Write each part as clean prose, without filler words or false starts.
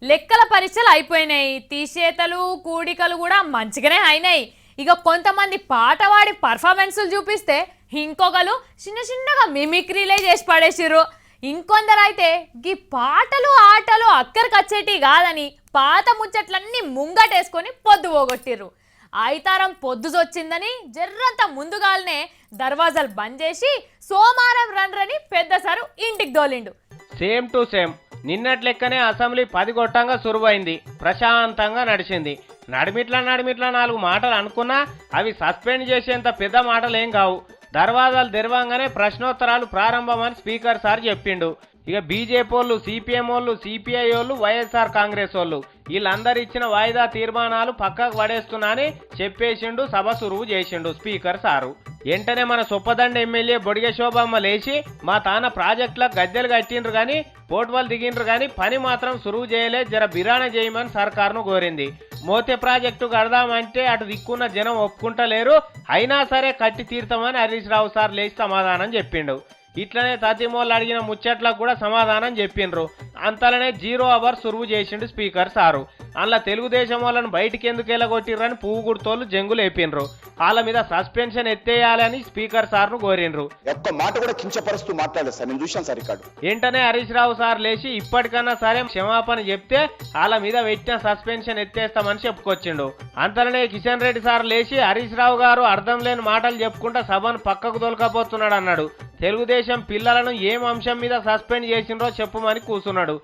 లెక్కల పరీక్షలు అయిపోయినాయి, తీసేతలు కూడికలు కూడా మంచిగానే అయినాయి. ఇక కొంతమంది పాటవాడి పర్ఫార్మెన్స్లు చూపిస్తే ఇంకొకరు చిన్న చిన్నగా మిమిక్రీలే చేసి పడేసిర్రు. ఇంకొందరు అయితే గీ పాటలు ఆటలు అక్కడికి వచ్చేటి కాదని పాత ముచ్చట్లన్నీ ముంగటేసుకొని పొద్దు పోగొట్టిర్రు. ఆయితారం పొద్దుజొచ్చిందని జర్రంత ముందుగాలనే దర్వాజాలు బంద్ చేసి సోమారం రండ్రని పెద్ద సారు ఇంటికి దోలిండు. సేమ్ టు సేమ్ నిన్నటి లెక్కనే అసెంబ్లీ 10 గొట్టంగా సురువైంది, ప్రశాంతంగా నడిచింది. నడిమిట్లా 4 మాటలు అనుకున్నా అవి సస్పెండ్ చేసేంత పెద్ద మాటలు ఏం కావు. దర్వాజాలు తెరవంగానే ప్రశ్నోత్తరాలు ప్రారంభమని స్పీకర్ సార్ చెప్పిండు. ఇక బీజేపీ వాళ్ళు, సిపిఎం వాళ్ళు, సిపిఐ వాళ్ళు, వైఎస్ఆర్ కాంగ్రెస్ వాళ్ళు వీళ్ళందరు ఇచ్చిన వాయిదా తీర్మానాలు పక్కకు పడేస్తున్నా అని చెప్పేసిండు. సభ సురువు చేసిండు స్పీకర్ సారు. వెంటనే మన సొప్పదండ ఎమ్మెల్యే బొడిగె శోభమ్మ లేచి మా తాన ప్రాజెక్టులకు గద్దెలు కట్టిండ్రు కానీ పోర్టువల్ దిగిండ్రు కానీ పని మాత్రం సురువు చేయలే, జర బిరాన చేయమని సర్కారును కోరింది. మోతే ప్రాజెక్టు కడదామంటే అటు దిక్కున్న జనం ఒప్పుకుంటలేరు, అయినా సరే కట్టి తీర్తామని హరీష్ రావు సార్ లేచి సమాధానం చెప్పిండు. ఇట్లనే తతిమోళ్ళు అడిగిన ముచ్చట్లకు కూడా సమాధానం చెప్పిండ్రు. అంతలోనే 0 అవర్ సురువు చేసిండు స్పీకర్ సారు. అందులో తెలుగుదేశం వాళ్ళని బయటికి ఎందుకు వెళ్ళగొట్టిర్రని పువ్వు గుర్తోళ్ళు జంగులు వేపిండ్రు. వాళ్ళ మీద సస్పెన్షన్ ఎత్తేయాలని స్పీకర్ సార్ను కోరిండ్రు. ఒక్క మాట కూడా కించపరుస్తూ మాట్లాడలేదు సార్, నేను చూశాను సార్ రికార్డు. వెంటనే హరీష్ రావు సార్ లేచి ఇప్పటికన్నా సరే క్షమాపణ చెప్తే వాళ్ళ మీద పెట్టిన సస్పెన్షన్ ఎత్తేస్తామని చెప్పుకొచ్చిండు. అంతలోనే కిషన్ రెడ్డి సార్ లేచి హరీష్ రావు గారు అర్థం లేని మాటలు చెప్పుకుంటా సభను పక్కకు తోలుకపోతున్నాడు అన్నాడు. తెలుగుదేశం పిల్లలను ఏం అంశం మీద సస్పెండ్ చేసిండ్రో చెప్పుమని కూర్చున్నాడు.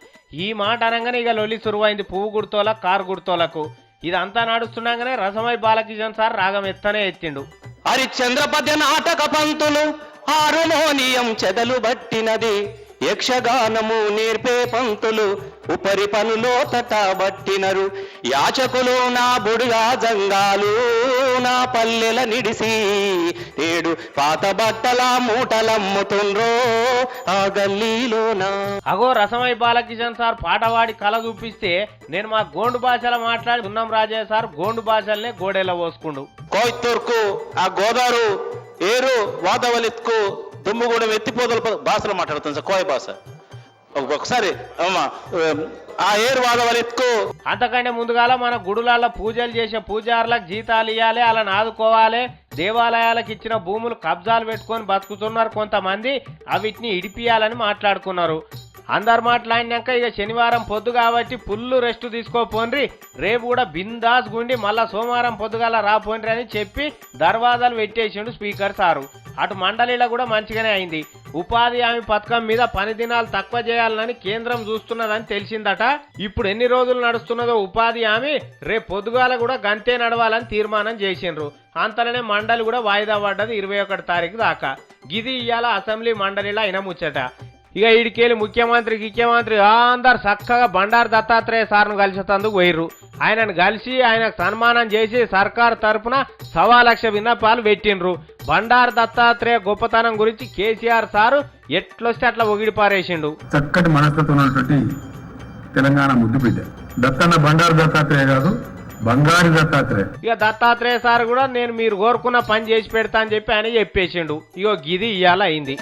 ఈ మాట అనగానే ఇక లొల్లి సురువైంది పువ్వు గుర్తోల కారు గుర్తోలకు. ఇదంతా నడుస్తుండగానే రసమై బాలకిషన్ సార్ రాగం ఎత్తనే ఎత్తిండు. హరిశ్చంద్రపద్య నాటక పంతులు హార్మోనియం చెదలు బట్టినది, యక్షగానము నేర్పే పంతులు ఉపరి పనులో తటబట్టినరు, యాచకులు నా బుడిగా జంగాలు నా పల్లెల నిడిసి ఏడు పాత బట్టల మూటలమ్ముతుండ్రో ఆ గల్లీలోనా. అగో రసమై బాలకిషన్ సార్ పాటవాడి కళ చూపిస్తే నేను మా గోండు భాషలో మాట్లాడి ఉన్నాం రాజయ్య సార్ గోండు భాషలనే గోడెల పోసుకుండు. కోయిత్తూర్కు ఆ గోదారు ఏరు వాదవలిత్కు దుమ్ముగూడెం ఎత్తిపోదల భాషలో మాట్లాడుతుంది సార్, కోయ భాష. ఒకసారి ఆ ఏరు వాదవలిత్కు అంతకంటే ముందుగాల మన గుడులలో పూజలు చేసే పూజారులకు జీతాలు ఇవ్వాలి, అలా ఆదుకోవాలి. దేవాలయాలకు ఇచ్చిన భూములు కబ్జాలు పెట్టుకొని బతుకుతున్నారు కొంతమంది, అవిటిని ఇడిపియాలని మాట్లాడుకున్నారు. అందరు మాట్లాడినాక ఇక శనివారం పొద్దు కాబట్టి ఫుల్ రెస్ట్ తీసుకోపోండ్రి, రేపు కూడా బిందాస్ గుండి మళ్ళా సోమవారం పొద్దుగాల రాపోండ్రి అని చెప్పి దర్వాజాలు పెట్టేసిండు స్పీకర్ సారు. అటు మండలిలో కూడా మంచిగానే అయింది. ఉపాధి హామీ పథకం మీద పని దినాలు తక్కువ చేయాలని కేంద్రం చూస్తున్నదని తెలిసిందట. ఇప్పుడు ఎన్ని రోజులు నడుస్తున్నదో ఉపాధి హామీ రేపు పొద్దుగాల కూడా గంతే నడవాలని తీర్మానం చేసిండ్రు. అంతలోనే మండలి కూడా వాయిదా పడ్డది 21 తారీఖు దాకా. గిది ఇవాళ అసెంబ్లీ మండలిలో అయిన ముచ్చట. ఇక ఈడికేలి ముఖ్యమంత్రి అందరు చక్కగా బండారు దత్తాత్రేయ సార్ను కలిసేందుకు పోయిర్రు. ఆయనను కలిసి ఆయనకు సన్మానం చేసి సర్కారు తరఫున 1.25 లక్ష విన్నపాలు పెట్టిండ్రు. బండారు దత్తాత్రేయ గొప్పతనం గురించి కేసీఆర్ సారు ఎట్లొస్తే అట్లా ఒగిడి పారేసిండు. చక్కటి మనస్తత్వం ఉన్నటువంటి తెలంగాణ ముద్దు బిడ్డ దత్తన్న బండారు దత్తాత్రేయ కాదు, బంగారు దత్తాత్రేయ. ఇక దత్తాత్రేయ సార్ కూడా నేను మీరు కోరుకున్న పని చేసి పెడతా అని చెప్పి ఆయన చెప్పేసిండు. ఇగో గిది ఇవాళ అయింది.